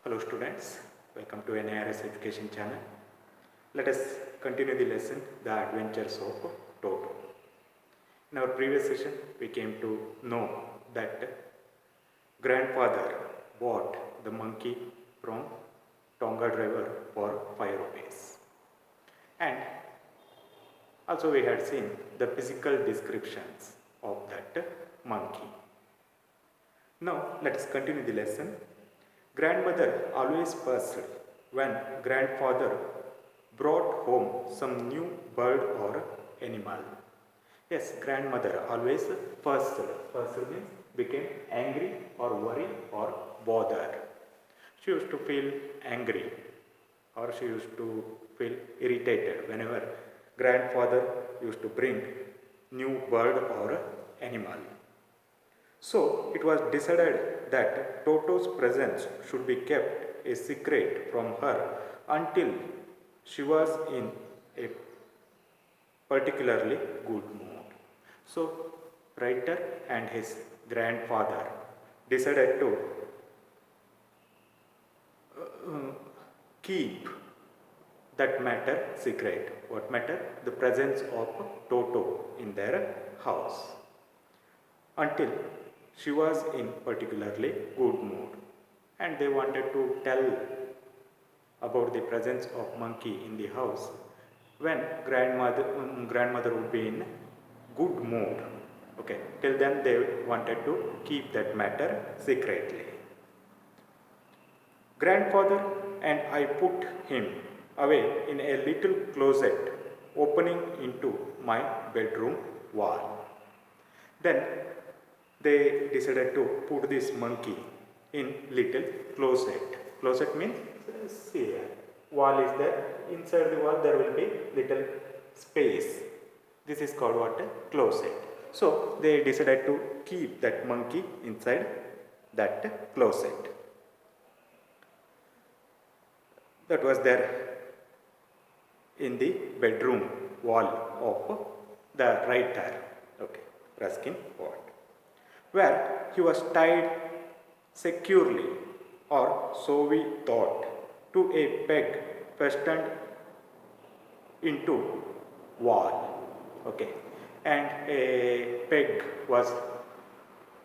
Hello students, welcome to NIRS Education channel. Let us continue the lesson, The Adventures of Toto. In our previous session, we came to know that grandfather bought the monkey from Tonga driver for 5 rupees. And also we had seen the physical descriptions of that monkey. Now let us continue the lesson. Grandmother always fussed when grandfather brought home some new bird or animal. Yes, grandmother always fussed. Fussed means became angry or worried or bothered. She used to feel angry or she used to feel irritated whenever grandfather used to bring new bird or animal. So it was decided that Toto's presence should be kept a secret from her until she was in a particularly good mood. So writer and his grandfather decided to keep that matter secret. What matter? The presence of Toto in their house until she was in particularly good mood, and they wanted to tell about the presence of monkey in the house when grandmother would be in good mood. Okay, till then they wanted to keep that matter secretly. Grandfather and I put him away in a little closet opening into my bedroom wall. Then they decided to put this monkey in little closet. Closet means, see here, wall is there. Inside the wall there will be little space. This is called what? A closet. So they decided to keep that monkey inside that closet. That was there in the bedroom wall of the writer. Okay, Ruskin Watt, where he was tied securely, or so we thought, to a peg fastened into wall. Okay, and a peg was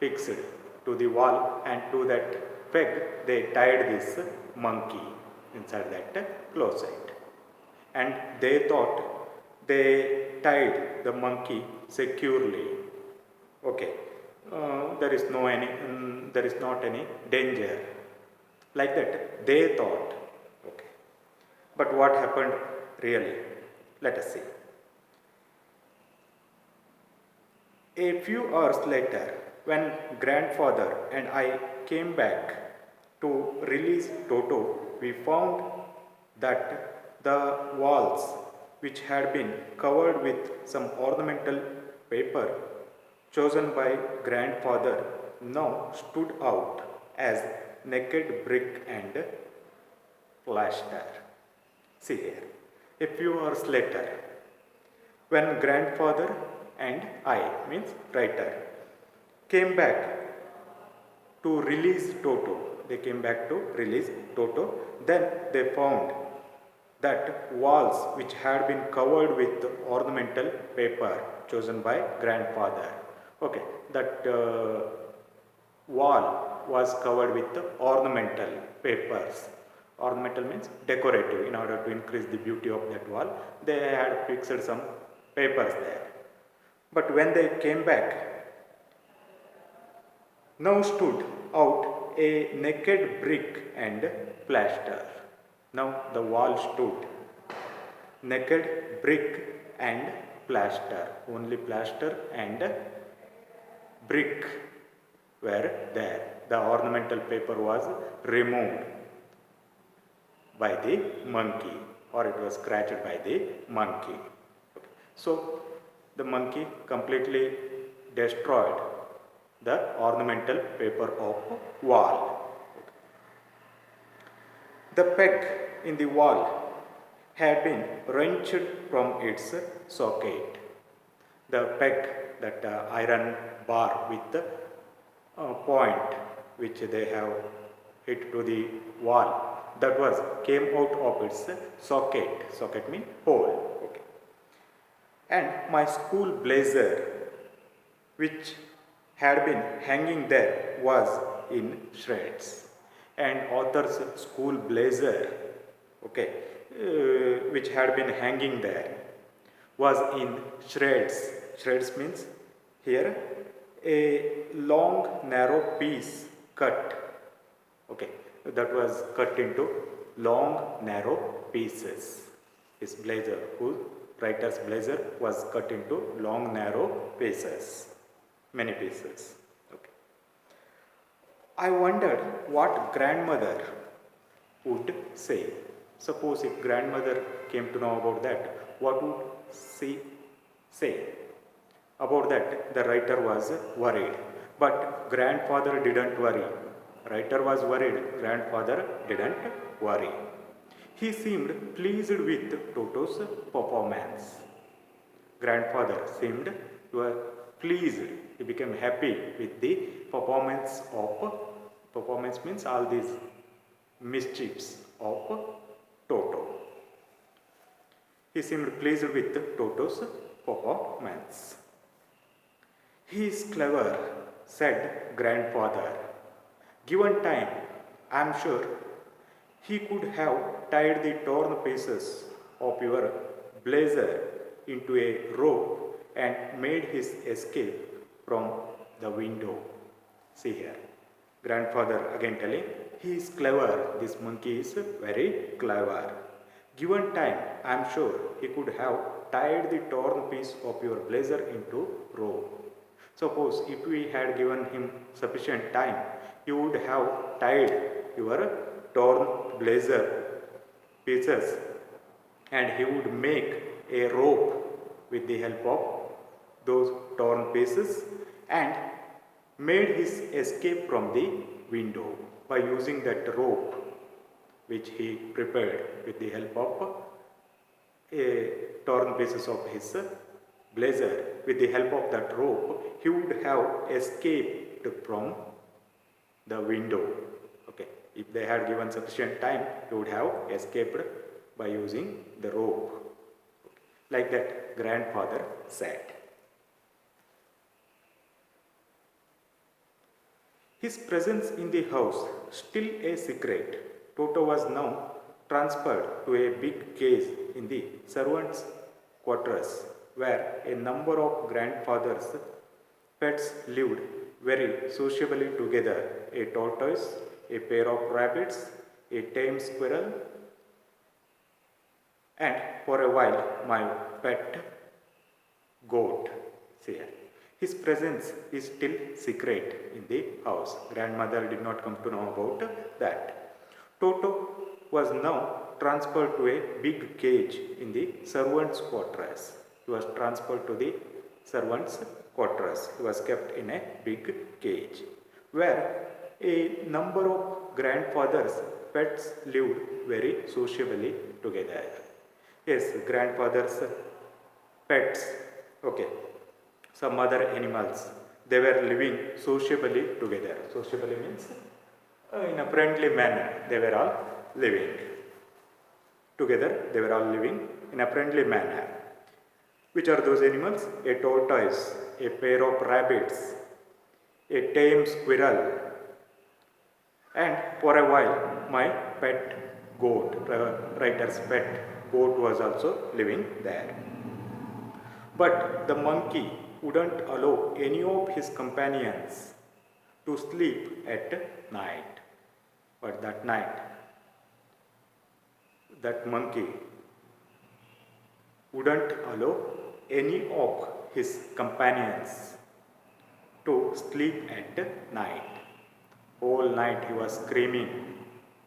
fixed to the wall, and to that peg they tied this monkey inside that closet. And they thought they tied the monkey securely. Okay, there is not any danger. Like that, they thought. Okay, but what happened really? Let us see. A few hours later, when grandfather and I came back to release Toto, we found that the walls, which had been covered with some ornamental paper chosen by grandfather, now stood out as naked brick and plaster. See here, a few hours later, when grandfather and I, means writer, came back to release Toto, they came back to release Toto, then they found that walls which had been covered with ornamental paper chosen by grandfather. Okay, that wall was covered with ornamental papers. Ornamental means decorative. In order to increase the beauty of that wall, they had fixed some papers there. But when they came back, now stood out a naked brick and plaster. Now the wall stood naked brick and plaster. Only plaster and brick were there. The ornamental paper was removed by the monkey, or it was scratched by the monkey. Okay. So the monkey completely destroyed the ornamental paper of wall. The peg in the wall had been wrenched from its socket. The peg, that iron bar with the point which they have hit to the wall. That was came out of its socket. Socket means hole. Okay. And my school blazer, which had been hanging there, was in shreds. And author's school blazer, okay, which had been hanging there, was in shreds. Shreds means here a long narrow piece cut. Okay, that was cut into long narrow pieces. His blazer, whose writer's blazer was cut into long narrow pieces, many pieces. Okay. I wondered what grandmother would say. Suppose if grandmother came to know about that, what would she say? About that, the writer was worried. But grandfather didn't worry. Writer was worried, grandfather didn't worry. He seemed pleased with Toto's performance. Grandfather seemed pleased. He became happy with the performance means all these mischiefs of Toto. He seemed pleased with Toto's performance. He is clever, said grandfather. Given time, I am sure he could have tied the torn pieces of your blazer into a rope and made his escape from the window. See here. Grandfather again telling, he is clever. This monkey is very clever. Given time, I am sure he could have tied the torn piece of your blazer into rope. Suppose if we had given him sufficient time, he would have tied your torn blazer pieces and he would make a rope with the help of those torn pieces and made his escape from the window by using that rope which he prepared with the help of torn pieces of his blazer. With the help of that rope, he would have escaped from the window. Okay. If they had given sufficient time, he would have escaped by using the rope. Okay. Like that, grandfather said. His presence in the house still a secret. Toto was now transferred to a big cage in the servants' quarters, where a number of grandfather's pets lived very sociably together. A tortoise, a pair of rabbits, a tame squirrel, and for a while my pet goat. See here. His presence is still secret in the house. Grandmother did not come to know about that. Toto was now transferred to a big cage in the servants' quarters. He was transferred to the servants' quarters. He was kept in a big cage where a number of grandfathers' pets lived very sociably together. Yes, grandfather's pets, okay, some other animals, they were living sociably together. Sociably means in a friendly manner, they were all living together. They were all living in a friendly manner. Which are those animals? A tortoise, a pair of rabbits, a tame squirrel, and for a while my pet goat, writer's pet goat was also living there. But the monkey wouldn't allow any of his companions to sleep at night. But that night, that monkey wouldn't allow any of his companions to sleep at night. Whole night he was screaming,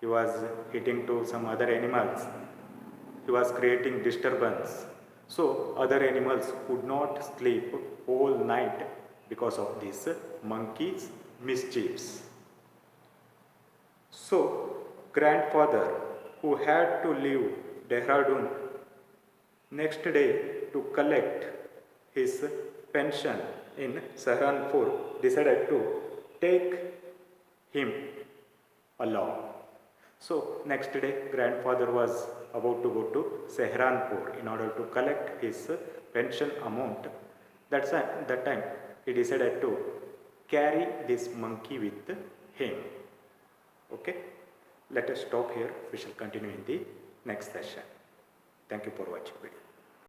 he was hitting to some other animals, he was creating disturbance. So other animals could not sleep whole night because of this monkey's mischiefs. So grandfather, who had to leave Dehradun next day to collect his pension in Saharanpur, decided to take him along. So next day, grandfather was about to go to Sehranpur in order to collect his pension amount. That time he decided to carry this monkey with him. Okay, let us stop here. We shall continue in the next session. Thank you for watching video.